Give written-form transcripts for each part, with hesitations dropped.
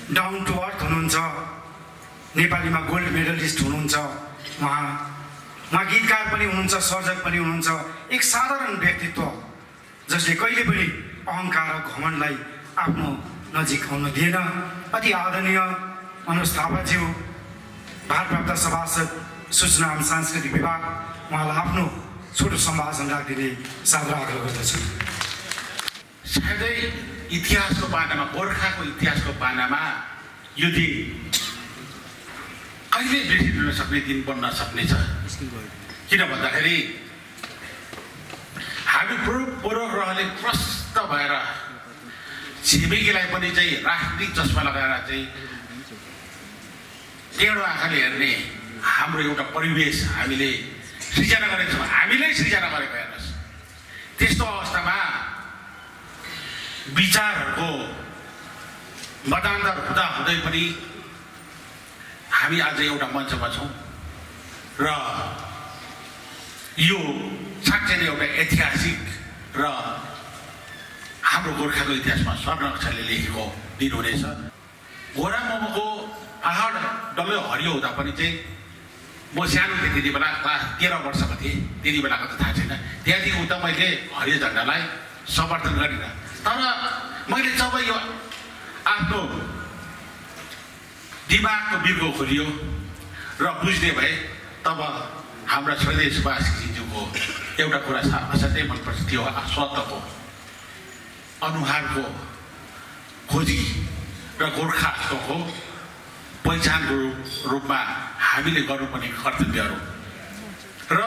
Down to earth हुनुहुन्छ, नेपालीमा gold medallist हुनुहुन्छ, उहाँ गीतकार पनि हुनुहुन्छ, सर्जक पनि हुनुहुन्छ। एक साधारण व्यक्तित्व जसले कहिले पनि अहङ्कार र घमण्डलाई आफ्नो नजिक आउन दिएन। अति आदरणीय मनोज थापाज्यू, भारप्राप्त सभासद सूचना एवं सांस्कृतिक विभाग, उहाँलाई आफ्नो छोटो सम्भाषण राखिदिने सादर आग्रह गर्दछु। सायदै इतिहासको पानामा, गोर्खाको इतिहासको पानामा यो दिन कहिले बिर्सिन नसक्ने दिन बन्न सक्नेछ। किन भन्दाखेरि हामी पूर्वग्रहले त्रस्त भएर छिमेकीलाई पनि चाहिँ राजनीतिक चस्मा लगाएर चाहिँ टेढो आँखाले हेर्ने हाम्रो एउटा परिवेश हामीले सृजना गरेका छौँ। हामीले सृजना गरेको हेर्नुहोस्। त्यस्तो अवस्थामा विचारहरूको मतान्तर हुँदै पनि हामी आज एउटा मञ्चमा छौँ र यो साँच्चै नै एउटा ऐतिहासिक र हाम्रो गोर्खाको इतिहासमा स्वर्ण अक्षरले लेखेको दिन हुनेछ। घोडा मोमोको पहाड डल्लै हरियो हुँदा पनि चाहिँ म सानो थिएँ त्यति बेला, क्लास 13 वर्षको थिएँ। त्यति बेलाको त थाहा छैन। त्यहाँदेखि उता मैले हरियो झन्डालाई समर्थन गरिनँ। तर मैले जब यो आफ्नो दिमागको बिर्को खोलियो र बुझ्ने भए, तब हाम्रा श्रद्धेय सुभाष घिसिङज्यूको एउटा कुरा असाध्यै मनपर्छ। त्यो स्वतको अनुहारको खोजी र गोर्खात्वको पहिचानको रूपमा हामीले गर्नुपर्ने कर्तव्यहरू। र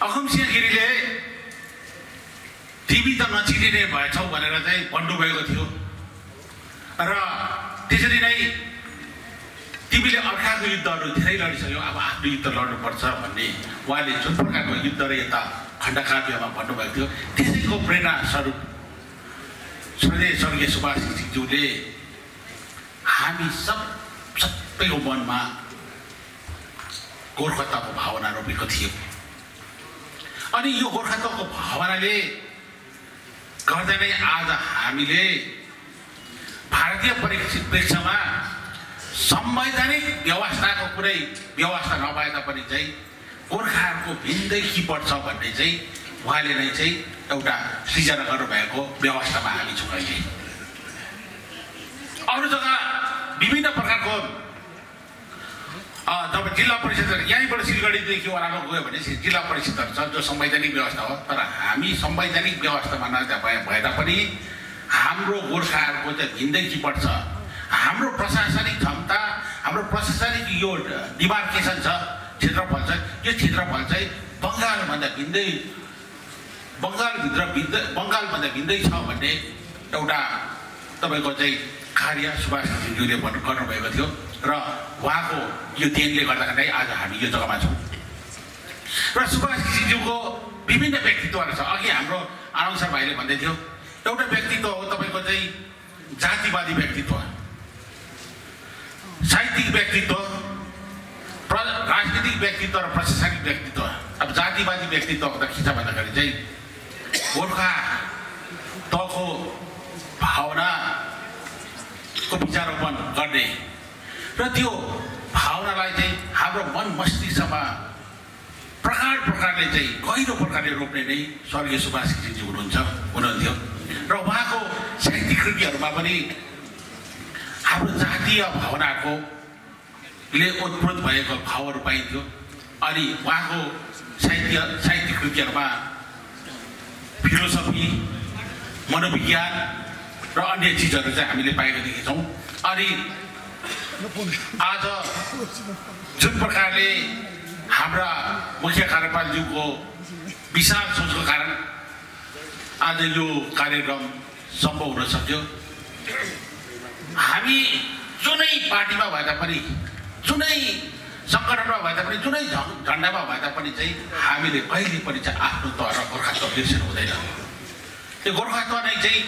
अगमसिंह गिरीले तिमी त नचिनिने भएछौ भनेर चाहिँ भन्नुभएको थियो र त्यसरी नै तिमीले अर्काको युद्धहरू धेरै लडिसक्यौ, अब आफ्नो युद्ध लड्नुपर्छ भन्ने उहाँले जुन प्रकारको युद्ध र यता खण्डकाव्यमा भन्नुभएको थियो, त्यसैको प्रेरणा स्वरूप श्रद्धेय स्वर्गीय सुभाष घिसिङज्यूले हामी सबैको मनमा गोर्खात्वको भावना रोपेको थियो। अनि यो गोर्खात्वको भावनाले गर्दा नै आज हामीले भारतीय परिप्रेक्ष्यमा संवैधानिक व्यवस्थाको कुनै व्यवस्था नभए तापनि चाहिँ गोर्खाहरूको भिन्दै के पर्छ भन्ने चाहिँ उहाँले नै चाहिँ एउटा सृजना गर्नुभएको व्यवस्थामा हामी छौँ। अहिले अरू जग्गा विभिन्न प्रकारको जब जिल्ला परिषदहरू यहीँबाट सिलगढीदेखि ओह्रालो गयो भने जिल्ला परिषदहरू छ जो संवैधानिक व्यवस्था हो। तर हामी संवैधानिक व्यवस्थामा भए तापनि हाम्रो गोर्खाहरूको चाहिँ भिन्दै के पर्छ। हाम्रो प्रशासनिक क्षमता, हाम्रो प्रशासनिक यो डिमार्केसन छ, क्षेत्रफल छ, यो क्षेत्रफल चाहिँ बङ्गालभन्दा भिन्दै, बङ्गालभन्दा भिन्दै छ भन्ने एउटा तपाईँको चाहिँ कार्य सुभाष घिसिङज्यूले गर्नुभएको थियो र उहाँको यो देनले गर्दाखेरि आज हामी यो जग्गामा छौँ। र सुभाष घिसिङज्यूको विभिन्न व्यक्तित्वहरू छ। अघि हाम्रो आनन्द भाइले भन्दै थियो एउटा व्यक्तित्व हो तपाईँको चाहिँ जातिवादी व्यक्तित्व, साहित्यिक व्यक्तित्व, राजनीतिक व्यक्तित्व र प्रशासनिक व्यक्तित्व। अब जातिवादी व्यक्तित्व हुँदा के छ भन्दाखेरि चाहिँ गोर्खा तहको भावनाको विचारोपण गर्ने र त्यो भावनालाई चाहिँ हाम्रो मन मस्तिष्कमा प्रकारले चाहिँ गहिरो प्रकारले रोप्ने नै स्वर्गीय सुभाष घिसिङज्यू हुनुहुन्थ्यो। र उहाँको साहित्यिक कृतिहरूमा पनि हाम्रो जातीय भावनाकोले ओतप्रोत भएको भावहरू पाइन्थ्यो। अनि उहाँको साहित्यिक कृतिहरूमा फिलोसफी, मनोविज्ञान र अन्य चिजहरू चाहिँ हामीले पाएको देखेछौँ। अनि आज जुन प्रकारले हाम्रा मुखिया कार्यपालज्यूको विशाल सोचको कारण आज यो कार्यक्रम सम्भव हुन सक्यो। हामी जुनै पार्टीमा भए तापनि, जुनै सङ्गठनमा भए तापनि, जुनै झन्डामा भए तापनि चाहिँ हामीले कहिले पनि चाहिँ आफ्नो तह र गोर्खात्व बिर्सिनु हुँदैन। त्यो गोर्खात्व नै चाहिँ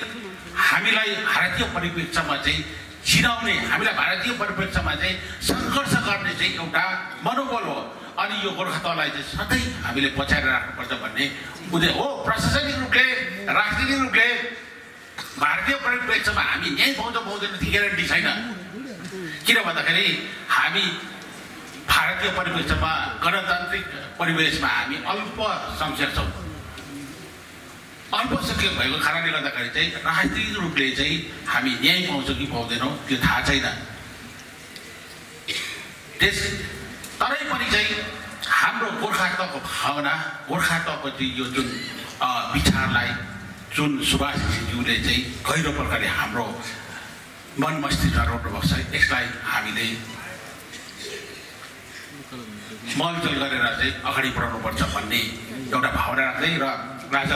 हामीलाई भारतीय परिप्रेक्ष्यमा चाहिँ चिनाउने, हामीलाई भारतीय परिप्रेक्ष्यमा चाहिँ सङ्घर्ष गर्ने चाहिँ एउटा मनोबल हो। अनि यो गोर्खात्वलाई चाहिँ सधैँ हामीले बचाएर राख्नुपर्छ भन्ने उद्देश्य हो। प्रशासनिक रूपले, राजनीतिक रूपले भारतीय परिप्रेक्ष्यमा हामी न्याय पाउँछ पाउँदैन त्यो ग्यारेन्टी छैन। किन भन्दाखेरि हामी भारतीय परिवेशमा गणतान्त्रिक परिवेशमा हामी अल्पसंख्यक छौँ। अल्पसंख्यक भएको कारणले गर्दाखेरि चाहिँ राजनीतिक रूपले चाहिँ हामी न्याय पाउँछौँ कि पाउँदैनौँ त्यो थाहा छैन। तरै पनि चाहिँ हाम्रो गोर्खात्वको भावना, गोर्खात्वको चाहिँ यो जुन विचारलाई जुन सुभाष घिसिङज्यूले चाहिँ गहिरो प्रकारले हाम्रो मन मस्तिष्कमा रोप्नु भएको छ, यसलाई हामीले मलजल गरेर चाहिँ अगाडि बढाउनुपर्छ भन्ने एउटा भावना राख्दै र आज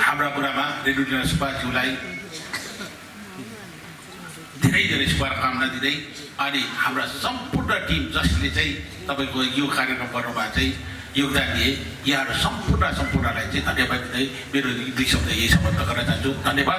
हाम्रा बुढामा रेणुका सुब्बाज्यूलाई धेरै धेरै शुभकामना दिँदै अनि हाम्रा सम्पूर्ण टिम जसले चाहिँ तपाईँको यो कार्यक्रम गर्नुमा चाहिँ योगदान दिए, यहाँहरू सम्पूर्णलाई चाहिँ धन्यवाद दिँदै मेरो दुई शब्द यही सम्बन्ध गर्न चाहन्छु। धन्यवाद।